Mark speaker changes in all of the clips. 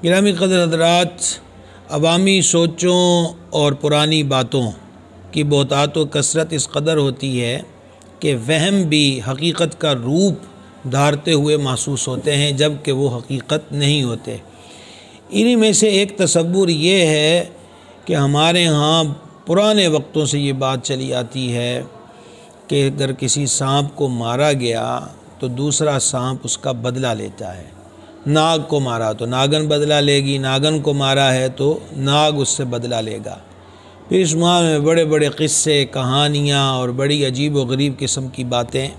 Speaker 1: गिरामी क़दर हज़रात, अवामी सोचों और पुरानी बातों की बहुतात व कसरत इस कदर होती है कि वहम भी हकीकत का रूप धारते हुए महसूस होते हैं, जबकि वो हकीकत नहीं होते। इन्हीं में से एक तसव्वुर ये है कि हमारे यहाँ पुराने वक्तों से ये बात चली आती है कि अगर किसी सांप को मारा गया तो दूसरा सांप उसका बदला लेता है। नाग को मारा तो नागन बदला लेगी, नागन को मारा है तो नाग उससे बदला लेगा। फिर इस माह में बड़े बड़े क़िस्से, कहानियाँ और बड़ी अजीब व गरीब किस्म की बातें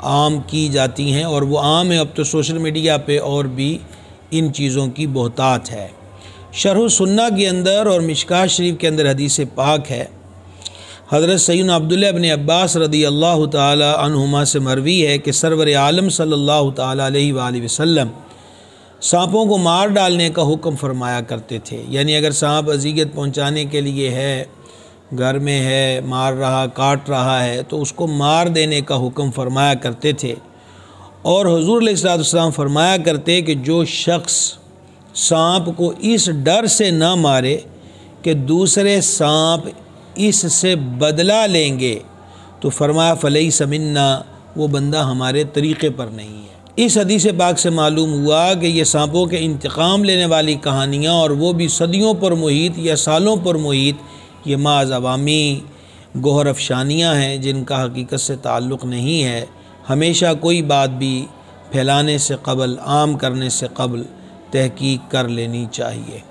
Speaker 1: आम की जाती हैं, और वो आम है अब तो सोशल मीडिया पे और भी इन चीज़ों की बहुतात है। शरह सुन्ना के अंदर और मिशकात शरीफ के अंदर हदीस पाक है, हज़रत सैयदना अब्दुल्लाह इब्न अब्बास रदी अल्लाह ताला अन्हुमा से मरवी है कि सरवर आलम सल्लल्लाहु ताला अलैहि वसल्लम सांपों को मार डालने का हुक्म फरमाया करते थे। यानी अगर सांप अज़ियत पहुंचाने के लिए है, घर में है, मार रहा, काट रहा है, तो उसको मार देने का हुक्म फरमाया करते थे। और हुज़ूर अलैहिस्सलातु वस्सलाम फरमाया करते कि जो शख्स सांप को इस डर से ना मारे कि दूसरे सांप इससे बदला लेंगे, तो फरमाया फलैस मिन्ना, वो बंदा हमारे तरीक़े पर नहीं है। इस हदीस पाक से मालूम हुआ कि ये सांपों के इंतकाम लेने वाली कहानियाँ, और वो भी सदियों पर मुहित या सालों पर मुहित, ये माज़ अवामी गोहर अफशानियाँ हैं जिनका हकीकत से ताल्लुक़ नहीं है। हमेशा कोई बात भी फैलाने से क़बल, आम करने से क़बल तहकीक कर लेनी चाहिए।